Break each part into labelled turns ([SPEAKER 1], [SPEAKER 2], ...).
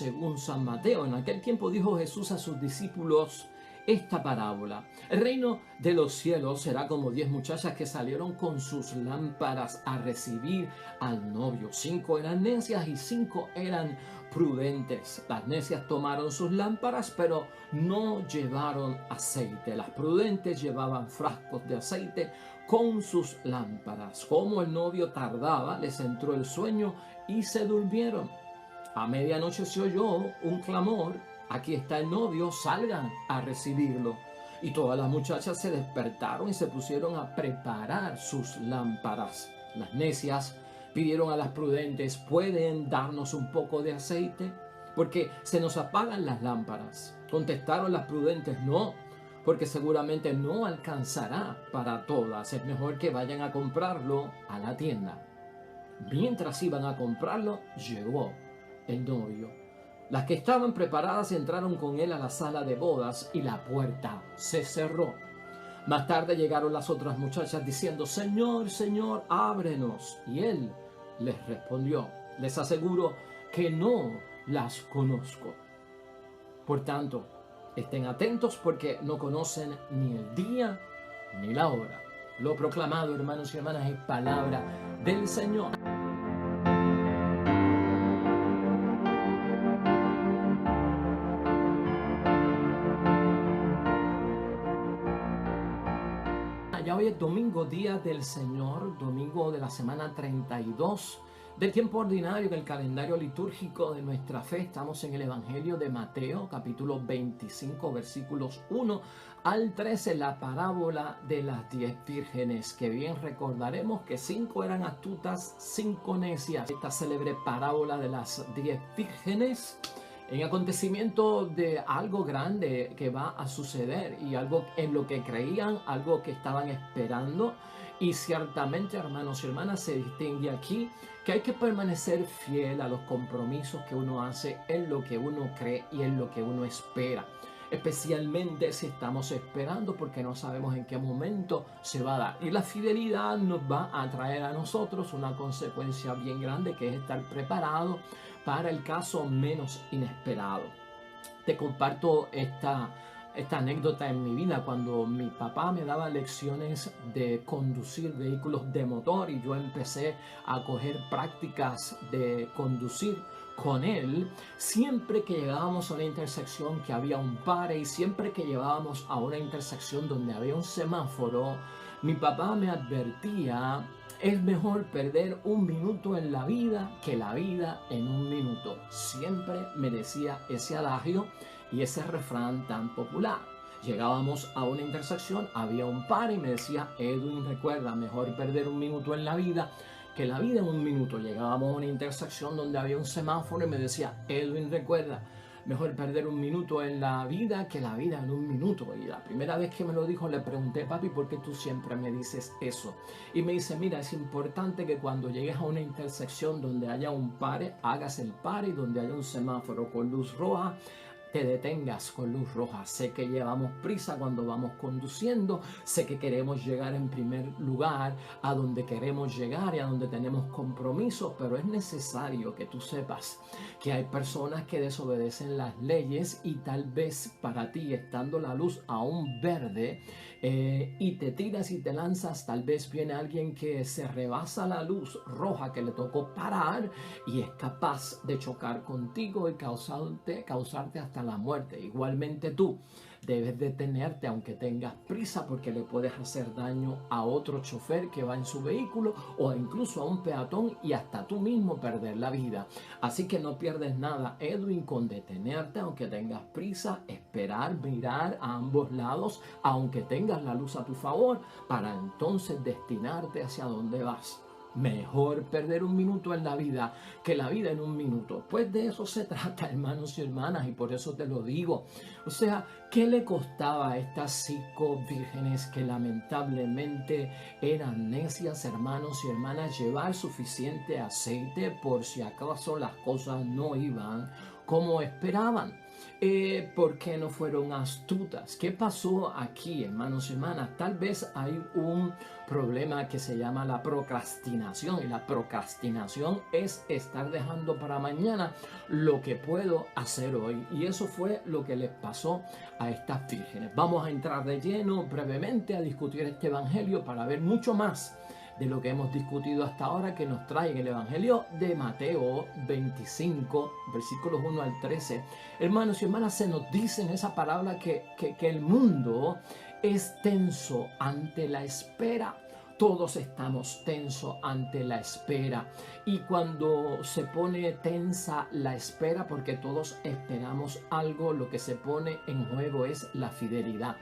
[SPEAKER 1] según San Mateo. En aquel tiempo dijo Jesús a sus discípulos esta parábola: el reino de los cielos será como 10 muchachas que salieron con sus lámparas a recibir al novio. 5 eran necias y 5 eran prudentes. Las necias tomaron sus lámparas, pero no llevaron aceite. Las prudentes llevaban frascos de aceite con sus lámparas. Como el novio tardaba, les entró el sueño y se durmieron. A medianoche se oyó un clamor: aquí está el novio, salgan a recibirlo. Y todas las muchachas se despertaron y se pusieron a preparar sus lámparas. Las necias pidieron a las prudentes: ¿pueden darnos un poco de aceite? Porque se nos apagan las lámparas. Contestaron las prudentes: no, porque seguramente no alcanzará para todas. Es mejor que vayan a comprarlo a la tienda. Mientras iban a comprarlo, llegó el novio. Las que estaban preparadas entraron con él a la sala de bodas y la puerta se cerró. Más tarde llegaron las otras muchachas diciendo: Señor, Señor, ábrenos. Y él les respondió: les aseguro que no las conozco. Por tanto, estén atentos porque no conocen ni el día ni la hora. Lo proclamado, hermanos y hermanas, es palabra del Señor. Ya hoy es domingo, día del Señor, domingo de la semana 32 del tiempo ordinario del calendario litúrgico de nuestra fe. Estamos en el Evangelio de Mateo, capítulo 25, versículos 1 al 13, la parábola de las 10 vírgenes, que bien recordaremos que 5 eran astutas, 5 necias. Esta célebre parábola de las 10 vírgenes en acontecimiento de algo grande que va a suceder y algo en lo que creían, algo que estaban esperando. Y ciertamente, hermanos y hermanas, se distingue aquí que hay que permanecer fiel a los compromisos que uno hace en lo que uno cree y en lo que uno espera. Especialmente si estamos esperando, porque no sabemos en qué momento se va a dar. Y la fidelidad nos va a traer a nosotros una consecuencia bien grande, que es estar preparado para el caso menos inesperado. Te comparto esta anécdota en mi vida. Cuando mi papá me daba lecciones de conducir vehículos de motor y yo empecé a coger prácticas de conducir con él, siempre que llegábamos a una intersección que había un pare y siempre que llegábamos a una intersección donde había un semáforo, mi papá me advertía: es mejor perder un minuto en la vida que la vida en un minuto. Siempre me decía ese adagio y ese refrán tan popular. Llegábamos a una intersección, había un par y me decía: Edwin, recuerda, mejor perder un minuto en la vida que la vida en un minuto. Llegábamos a una intersección donde había un semáforo y me decía: Edwin, recuerda, mejor perder un minuto en la vida que la vida en un minuto. Y la primera vez que me lo dijo le pregunté: papi, ¿por qué tú siempre me dices eso? Y me dice: mira, es importante que cuando llegues a una intersección donde haya un pare, hagas el pare, y donde haya un semáforo con luz roja, te detengas con luz roja. Sé que llevamos prisa cuando vamos conduciendo, sé que queremos llegar en primer lugar a donde queremos llegar y a donde tenemos compromisos, pero es necesario que tú sepas que hay personas que desobedecen las leyes y tal vez para ti, estando la luz aún verde, y te tiras y te lanzas, tal vez viene alguien que se rebasa la luz roja que le tocó parar y es capaz de chocar contigo y causarte hasta la muerte. Igualmente tú debes detenerte aunque tengas prisa, porque le puedes hacer daño a otro chofer que va en su vehículo o incluso a un peatón y hasta tú mismo perder la vida. Así que no pierdes nada, Edwin, con detenerte aunque tengas prisa, esperar, mirar a ambos lados aunque tengas la luz a tu favor, para entonces destinarte hacia donde vas. Mejor perder un minuto en la vida que la vida en un minuto. Pues de eso se trata, hermanos y hermanas, y por eso te lo digo. O sea, ¿qué le costaba a estas 5 vírgenes que lamentablemente eran necias, hermanos y hermanas, llevar suficiente aceite por si acaso las cosas no iban como esperaban? ¿Por qué no fueron astutas? ¿Qué pasó aquí, hermanos y hermanas? Tal vez hay un problema que se llama la procrastinación. Y la procrastinación es estar dejando para mañana lo que puedo hacer hoy. Y eso fue lo que les pasó a estas vírgenes. Vamos a entrar de lleno brevemente a discutir este evangelio para ver mucho más de lo que hemos discutido hasta ahora, que nos trae el Evangelio de Mateo 25, versículos 1 al 13. Hermanos y hermanas, se nos dice en esa palabra que el mundo es tenso ante la espera. Todos estamos tensos ante la espera. Y cuando se pone tensa la espera, porque todos esperamos algo, lo que se pone en juego es la fidelidad.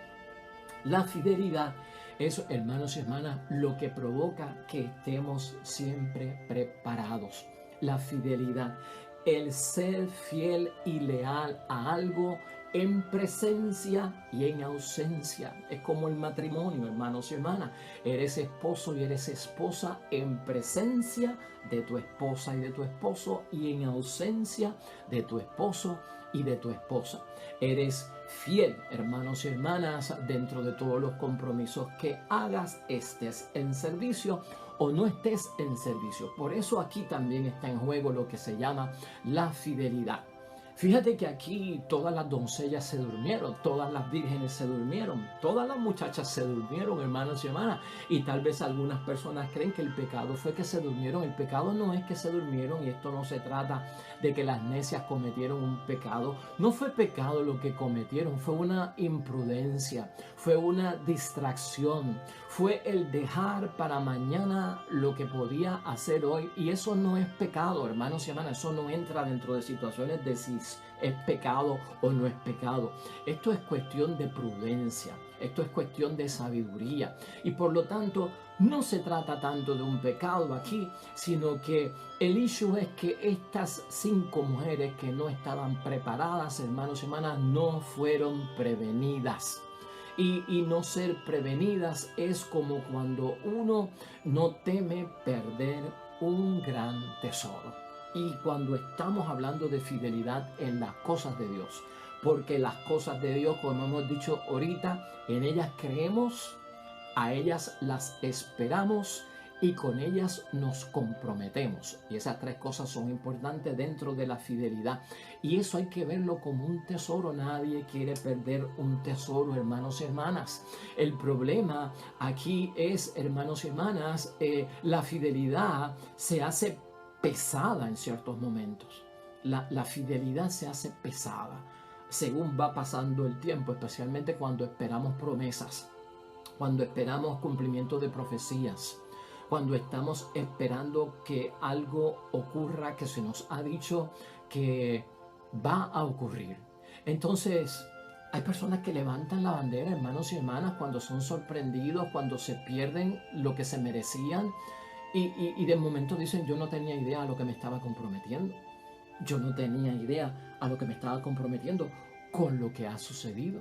[SPEAKER 1] La fidelidad es, hermanos y hermanas, lo que provoca que estemos siempre preparados. La fidelidad, el ser fiel y leal a algo en presencia y en ausencia. Es como el matrimonio, hermanos y hermanas. Eres esposo y eres esposa en presencia de tu esposa y de tu esposo, y en ausencia de tu esposo y de tu esposa. Eres fiel, hermanos y hermanas, dentro de todos los compromisos que hagas, estés en servicio o no estés en servicio. Por eso aquí también está en juego lo que se llama la fidelidad. Fíjate que aquí todas las doncellas se durmieron, todas las vírgenes se durmieron, todas las muchachas se durmieron, hermanos y hermanas. Y tal vez algunas personas creen que el pecado fue que se durmieron. El pecado no es que se durmieron, y esto no se trata de que las necias cometieron un pecado. No fue pecado lo que cometieron, fue una imprudencia, fue una distracción, fue el dejar para mañana lo que podía hacer hoy. Y eso no es pecado, hermanos y hermanas. Eso no entra dentro de situaciones de si es pecado o no es pecado. Esto es cuestión de prudencia, esto es cuestión de sabiduría. Y por lo tanto, no se trata tanto de un pecado aquí, sino que el issue es que estas 5 mujeres que no estaban preparadas, hermanos y hermanas, no fueron prevenidas. Y no ser prevenidas es como cuando uno no teme perder un gran tesoro. Y cuando estamos hablando de fidelidad en las cosas de Dios, porque las cosas de Dios, como hemos dicho ahorita, en ellas creemos, a ellas las esperamos y con ellas nos comprometemos. Y esas 3 cosas son importantes dentro de la fidelidad. Y eso hay que verlo como un tesoro. Nadie quiere perder un tesoro, hermanos y hermanas. El problema aquí es, hermanos y hermanas, la fidelidad se hace pesada en ciertos momentos. La fidelidad se hace pesada según va pasando el tiempo, especialmente cuando esperamos promesas, cuando esperamos cumplimiento de profecías, cuando estamos esperando que algo ocurra que se nos ha dicho que va a ocurrir. Entonces, hay personas que levantan la bandera, hermanos y hermanas, cuando son sorprendidos, cuando se pierden lo que se merecían. Y de momento dicen, yo no tenía idea a lo que me estaba comprometiendo. Yo no tenía idea a lo que me estaba comprometiendo con lo que ha sucedido.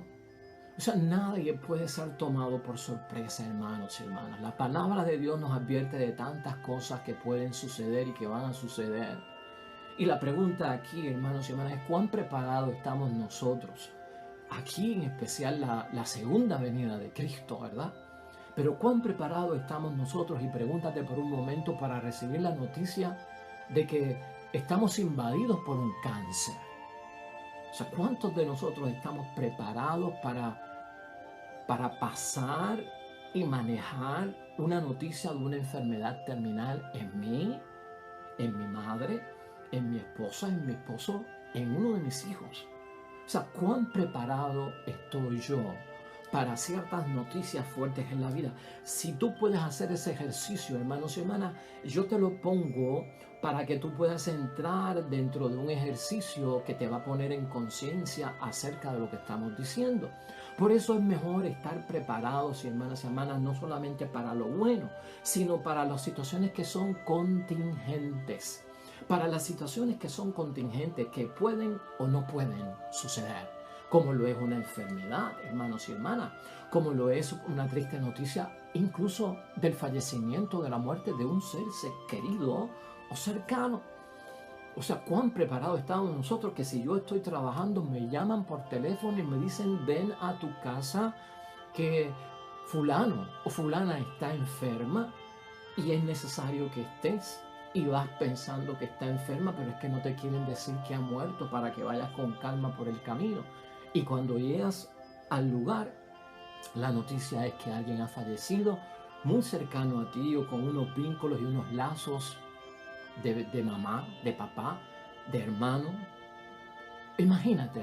[SPEAKER 1] O sea, nadie puede ser tomado por sorpresa, hermanos y hermanas. La palabra de Dios nos advierte de tantas cosas que pueden suceder y que van a suceder. Y la pregunta aquí, hermanos y hermanas, es ¿cuán preparados estamos nosotros? Aquí en especial la segunda venida de Cristo, ¿verdad? Pero ¿cuán preparados estamos nosotros? Y pregúntate por un momento para recibir la noticia de que estamos invadidos por un cáncer. O sea, ¿cuántos de nosotros estamos preparados para pasar y manejar una noticia de una enfermedad terminal en mí, en mi madre, en mi esposa, en mi esposo, en uno de mis hijos? O sea, ¿cuán preparado estoy yo para ciertas noticias fuertes en la vida? Si tú puedes hacer ese ejercicio, hermanos y hermanas, yo te lo pongo para que tú puedas entrar dentro de un ejercicio que te va a poner en conciencia acerca de lo que estamos diciendo. Por eso es mejor estar preparados, hermanas y hermanas, no solamente para lo bueno, sino para las situaciones que son contingentes. Para las situaciones que son contingentes, que pueden o no pueden suceder, como lo es una enfermedad, hermanos y hermanas, como lo es una triste noticia, incluso del fallecimiento, de la muerte de un ser querido o cercano. O sea, cuán preparados estamos nosotros que si yo estoy trabajando, me llaman por teléfono y me dicen, ven a tu casa que fulano o fulana está enferma y es necesario que estés. Y vas pensando que está enferma, pero es que no te quieren decir que ha muerto para que vayas con calma por el camino. Y cuando llegas al lugar, la noticia es que alguien ha fallecido muy cercano a ti o con unos vínculos y unos lazos de mamá, de papá, de hermano. Imagínate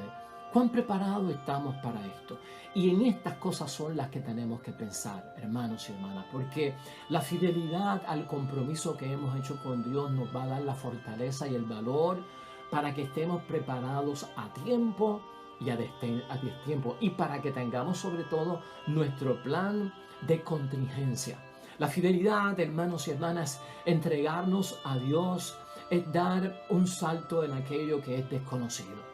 [SPEAKER 1] cuán preparados estamos para esto. Y en estas cosas son las que tenemos que pensar, hermanos y hermanas, porque la fidelidad al compromiso que hemos hecho con Dios nos va a dar la fortaleza y el valor para que estemos preparados a tiempo y a destiempo, y para que tengamos sobre todo nuestro plan de contingencia. La fidelidad, hermanos y hermanas, entregarnos a Dios es dar un salto en aquello que es desconocido.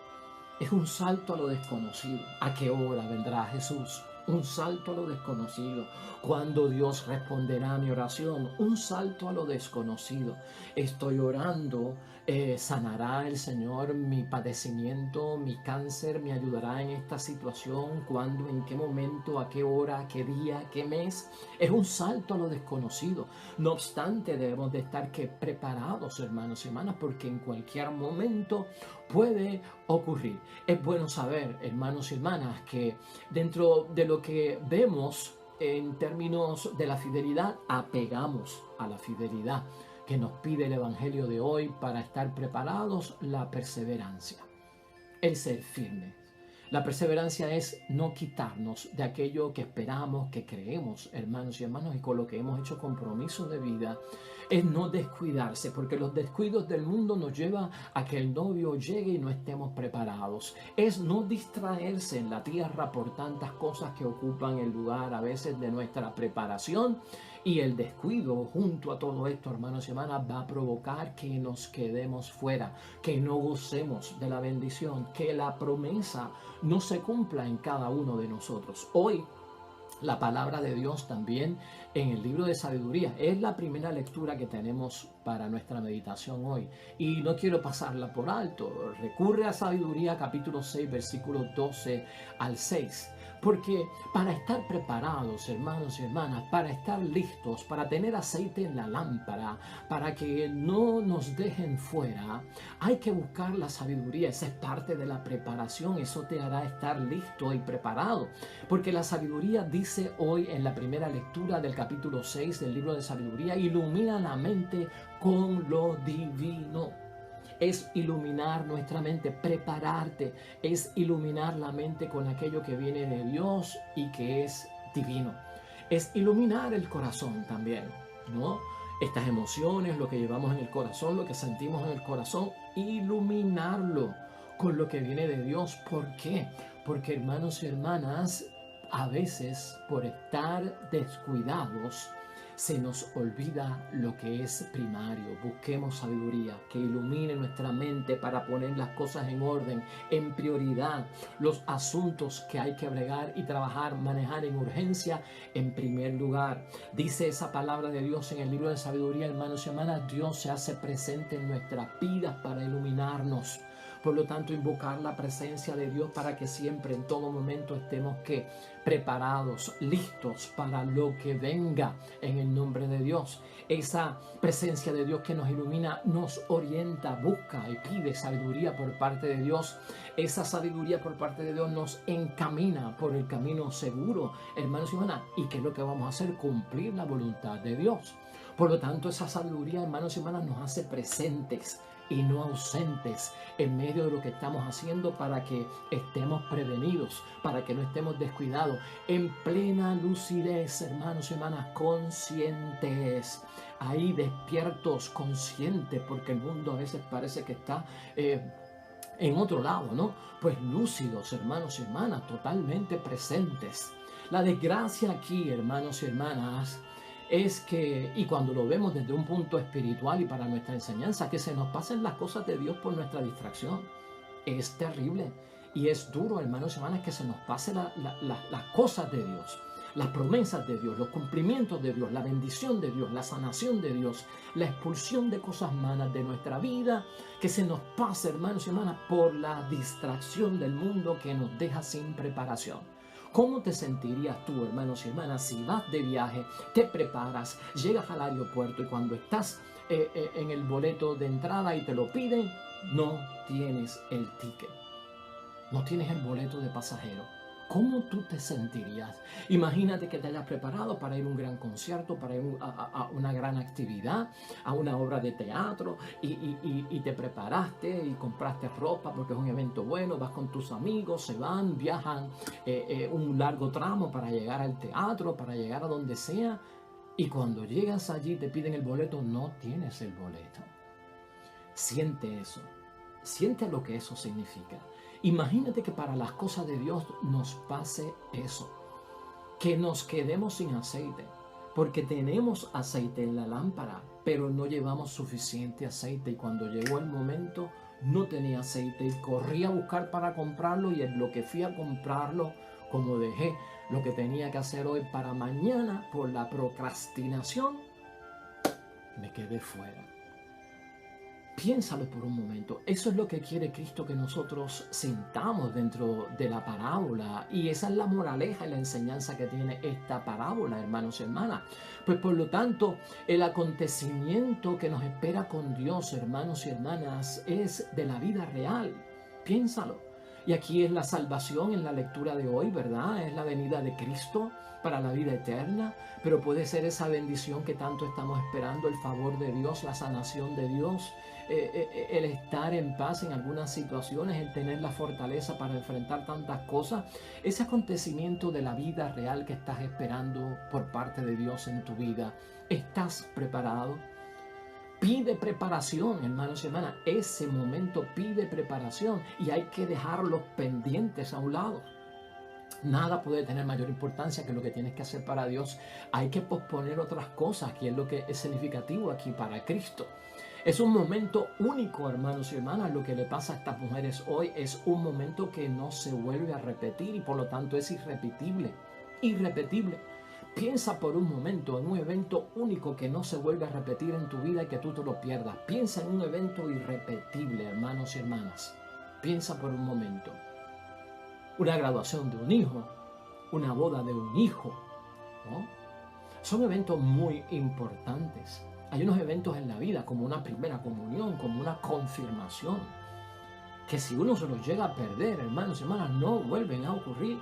[SPEAKER 1] Es un salto a lo desconocido. ¿A qué hora vendrá Jesús? Un salto a lo desconocido. ¿Cuándo Dios responderá a mi oración? Un salto a lo desconocido. Estoy orando, sanará el Señor mi padecimiento, mi cáncer, me ayudará en esta situación. ¿Cuándo? ¿En qué momento? ¿A qué hora? ¿Qué día? ¿Qué mes? Es un salto a lo desconocido. No obstante, debemos de estar preparados, hermanos y hermanas, porque en cualquier momento puede ocurrir. Es bueno saber, hermanos y hermanas, que dentro de lo que vemos en términos de la fidelidad, apegamos a la fidelidad que nos pide el Evangelio de hoy para estar preparados, la perseverancia, el ser firme. La perseverancia es no quitarnos de aquello que esperamos, que creemos, hermanos y hermanas, y con lo que hemos hecho compromiso de vida. Es no descuidarse, porque los descuidos del mundo nos llevan a que el novio llegue y no estemos preparados. Es no distraerse en la tierra por tantas cosas que ocupan el lugar a veces de nuestra preparación. Y el descuido junto a todo esto, hermanos y hermanas, va a provocar que nos quedemos fuera, que no gocemos de la bendición, que la promesa no se cumpla en cada uno de nosotros. Hoy, la palabra de Dios también en el libro de sabiduría es la primera lectura que tenemos para nuestra meditación hoy. Y no quiero pasarla por alto. Recurre a sabiduría capítulo 6, versículos 12 al 6. Porque para estar preparados, hermanos y hermanas, para estar listos, para tener aceite en la lámpara, para que no nos dejen fuera, hay que buscar la sabiduría. Esa es parte de la preparación. Eso te hará estar listo y preparado. Porque la sabiduría dice hoy en la primera lectura del capítulo 6 del libro de sabiduría, ilumina la mente con lo divino. Es iluminar nuestra mente, prepararte, es iluminar la mente con aquello que viene de Dios y que es divino. Es iluminar el corazón también, ¿no? Estas emociones, lo que llevamos en el corazón, lo que sentimos en el corazón, iluminarlo con lo que viene de Dios. ¿Por qué? Porque, hermanos y hermanas, a veces por estar descuidados, se nos olvida lo que es primario. Busquemos sabiduría que ilumine nuestra mente para poner las cosas en orden, en prioridad, los asuntos que hay que bregar y trabajar, manejar en urgencia en primer lugar. Dice esa palabra de Dios en el libro de sabiduría, hermanos y hermanas, Dios se hace presente en nuestras vidas para iluminarnos. Por lo tanto, invocar la presencia de Dios para que siempre, en todo momento, estemos preparados, listos para lo que venga en el nombre de Dios. Esa presencia de Dios que nos ilumina, nos orienta, busca y pide sabiduría por parte de Dios. Esa sabiduría por parte de Dios nos encamina por el camino seguro, hermanos y hermanas. ¿Y qué es lo que vamos a hacer? Cumplir la voluntad de Dios. Por lo tanto, esa sabiduría, hermanos y hermanas, nos hace presentes y no ausentes en medio de lo que estamos haciendo para que estemos prevenidos, para que no estemos descuidados, en plena lucidez, hermanos y hermanas, conscientes, ahí despiertos, conscientes, porque el mundo a veces parece que está en otro lado, ¿no? Pues lúcidos, hermanos y hermanas, totalmente presentes. La desgracia aquí, hermanos y hermanas, es que, y cuando lo vemos desde un punto espiritual y para nuestra enseñanza, que se nos pasen las cosas de Dios por nuestra distracción. Es terrible y es duro, hermanos y hermanas, que se nos pasen las cosas de Dios. las promesas de Dios, los cumplimientos de Dios, la bendición de Dios, la sanación de Dios, la expulsión de cosas malas de nuestra vida, que se nos pase, hermanos y hermanas, por la distracción del mundo que nos deja sin preparación. ¿Cómo te sentirías tú, hermanos y hermanas, si vas de viaje, te preparas, llegas al aeropuerto y cuando estás en el boleto de entrada y te lo piden, no tienes el ticket, no tienes el boleto de pasajero? ¿Cómo tú te sentirías? Imagínate que te hayas preparado para ir a un gran concierto, para ir a una gran actividad, a una obra de teatro, y te preparaste y compraste ropa porque es un evento bueno, vas con tus amigos, se van, viajan un largo tramo para llegar al teatro, para llegar a donde sea, y cuando llegas allí te piden el boleto, no tienes el boleto. Siente eso, siente lo que eso significa. Imagínate que para las cosas de Dios nos pase eso, que nos quedemos sin aceite, porque tenemos aceite en la lámpara, pero no llevamos suficiente aceite, y cuando llegó el momento no tenía aceite y corrí a buscar para comprarlo, y en lo que fui a comprarlo, como dejé lo que tenía que hacer hoy para mañana por la procrastinación, me quedé fuera. Piénsalo por un momento. Eso es lo que quiere Cristo que nosotros sintamos dentro de la parábola. Y esa es la moraleja y la enseñanza que tiene esta parábola, hermanos y hermanas. Pues por lo tanto, el acontecimiento que nos espera con Dios, hermanos y hermanas, es de la vida real. Piénsalo. Y aquí es la salvación en la lectura de hoy, ¿verdad? Es la venida de Cristo para la vida eterna, pero puede ser esa bendición que tanto estamos esperando, el favor de Dios, la sanación de Dios, el estar en paz en algunas situaciones, el tener la fortaleza para enfrentar tantas cosas, ese acontecimiento de la vida real que estás esperando por parte de Dios en tu vida. ¿Estás preparado? Pide preparación, hermanos y hermanas. Ese momento pide preparación y hay que dejar los pendientes a un lado. Nada puede tener mayor importancia que lo que tienes que hacer para Dios. Hay que posponer otras cosas, que es lo que es significativo aquí para Cristo. Es un momento único, hermanos y hermanas. Lo que le pasa a estas mujeres hoy es un momento que no se vuelve a repetir y por lo tanto es irrepetible. Irrepetible. Piensa por un momento en un evento único que no se vuelve a repetir en tu vida y que tú te lo pierdas. Piensa en un evento irrepetible, hermanos y hermanas. Piensa por un momento. Una graduación de un hijo, una boda de un hijo, ¿no? Son eventos muy importantes. Hay unos eventos en la vida, como una primera comunión, como una confirmación, que si uno se los llega a perder, hermanos y hermanas, no vuelven a ocurrir.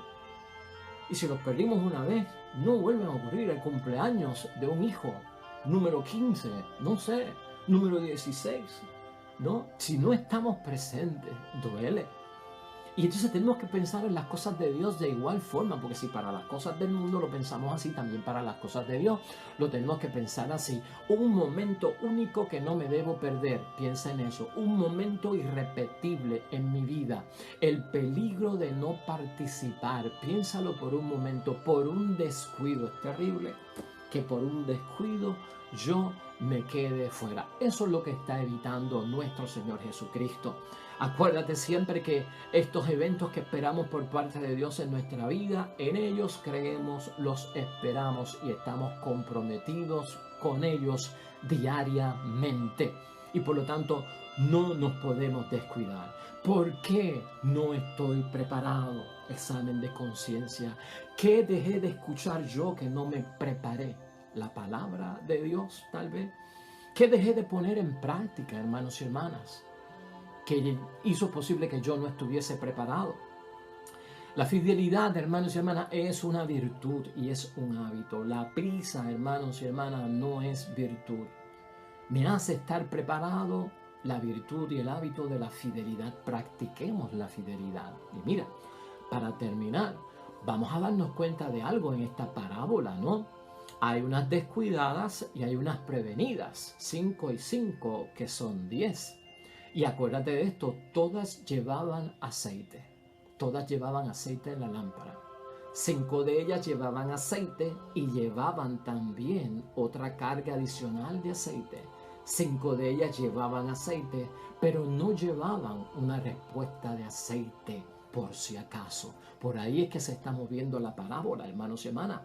[SPEAKER 1] Y si los perdimos una vez, no vuelven a ocurrir. El cumpleaños de un hijo, número 15, no sé, número 16, ¿no? Si no estamos presentes, duele. Y entonces tenemos que pensar en las cosas de Dios de igual forma, porque si para las cosas del mundo lo pensamos así, también para las cosas de Dios lo tenemos que pensar así. Un momento único que no me debo perder, piensa en eso. Un momento irrepetible en mi vida. El peligro de no participar, piénsalo por un momento, por un descuido. Es terrible que por un descuido yo me quede fuera. Eso es lo que está evitando nuestro Señor Jesucristo. Acuérdate siempre que estos eventos que esperamos por parte de Dios en nuestra vida, en ellos creemos, los esperamos y estamos comprometidos con ellos diariamente. Y por lo tanto, no nos podemos descuidar. ¿Por qué no estoy preparado? Examen de conciencia. ¿Qué dejé de escuchar yo que no me preparé? La palabra de Dios, tal vez. ¿Qué dejé de poner en práctica, hermanos y hermanas, que hizo posible que yo no estuviese preparado? La fidelidad, hermanos y hermanas, es una virtud y es un hábito. La prisa, hermanos y hermanas, no es virtud. Me hace estar preparado la virtud y el hábito de la fidelidad. Practiquemos la fidelidad. Y mira, para terminar, vamos a darnos cuenta de algo en esta parábola, ¿no? Hay unas descuidadas y hay unas prevenidas. 5 y 5, que son 10. Y acuérdate de esto, todas llevaban aceite. Todas llevaban aceite en la lámpara. 5 de ellas llevaban aceite y llevaban también otra carga adicional de aceite. 5 de ellas llevaban aceite, pero no llevaban una respuesta de aceite por si acaso. Por ahí es que se está moviendo la parábola, hermanos y hermanas.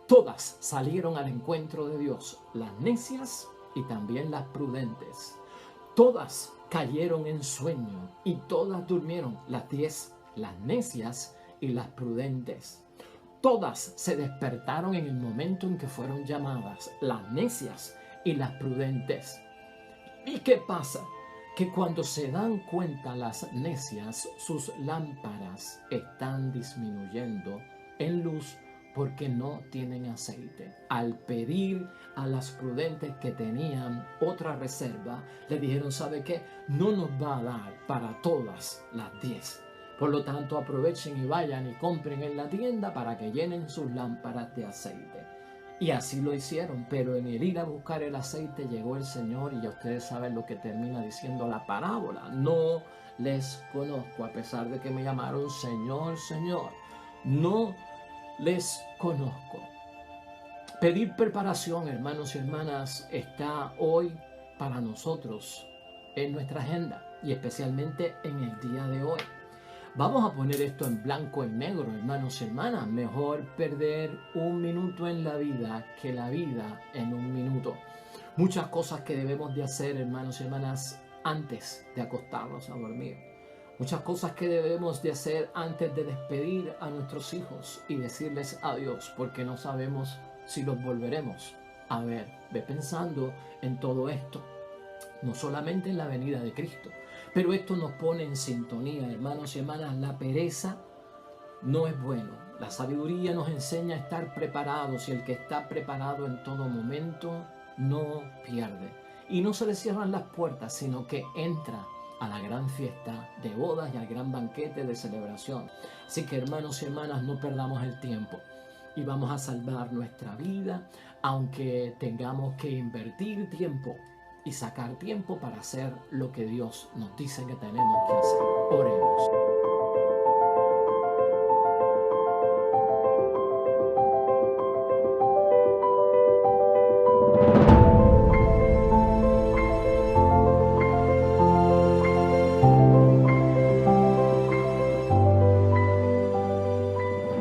[SPEAKER 1] Todas salieron al encuentro de Dios, las necias y también las prudentes. Todas cayeron en sueño y todas durmieron, las 10, las necias y las prudentes. Todas se despertaron en el momento en que fueron llamadas, las necias y las prudentes. ¿Y qué pasa? Que cuando se dan cuenta las necias, sus lámparas están disminuyendo en luz porque no tienen aceite. Al pedir a las prudentes que tenían otra reserva, le dijeron, ¿sabe qué? No nos va a dar para todas las 10. Por lo tanto, aprovechen y vayan y compren en la tienda para que llenen sus lámparas de aceite. Y así lo hicieron, pero en el ir a buscar el aceite llegó el Señor y ya ustedes saben lo que termina diciendo la parábola. No les conozco, a pesar de que me llamaron Señor, Señor. No les conozco. Pedir preparación, hermanos y hermanas, está hoy para nosotros en nuestra agenda y especialmente en el día de hoy. Vamos a poner esto en blanco y negro, hermanos y hermanas. Mejor perder un minuto en la vida que la vida en un minuto. Muchas cosas que debemos de hacer, hermanos y hermanas, antes de acostarnos a dormir. Muchas cosas que debemos de hacer antes de despedir a nuestros hijos y decirles adiós, porque no sabemos si los volveremos a ver. Ve pensando en todo esto, no solamente en la venida de Cristo, pero esto nos pone en sintonía, hermanos y hermanas. La pereza no es bueno. La sabiduría nos enseña a estar preparados y el que está preparado en todo momento no pierde. Y no se le cierran las puertas, sino que entra a la gran fiesta de bodas y al gran banquete de celebración. Así que, hermanos y hermanas, no perdamos el tiempo y vamos a salvar nuestra vida, aunque tengamos que invertir tiempo y sacar tiempo para hacer lo que Dios nos dice que tenemos que hacer. Oremos.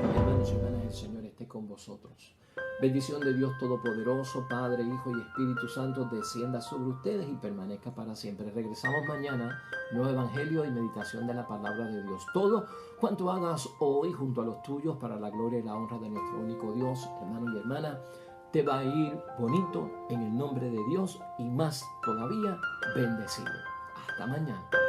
[SPEAKER 1] Hermanos y hermanas, el Señor esté con vosotros. Bendición de Dios Todopoderoso, Padre, Hijo y Espíritu Santo, descienda sobre ustedes y permanezca para siempre. Regresamos mañana, nuevo Evangelio y meditación de la palabra de Dios. Todo cuanto hagas hoy junto a los tuyos para la gloria y la honra de nuestro único Dios, hermano y hermana, te va a ir bonito en el nombre de Dios y más todavía bendecido. Hasta mañana.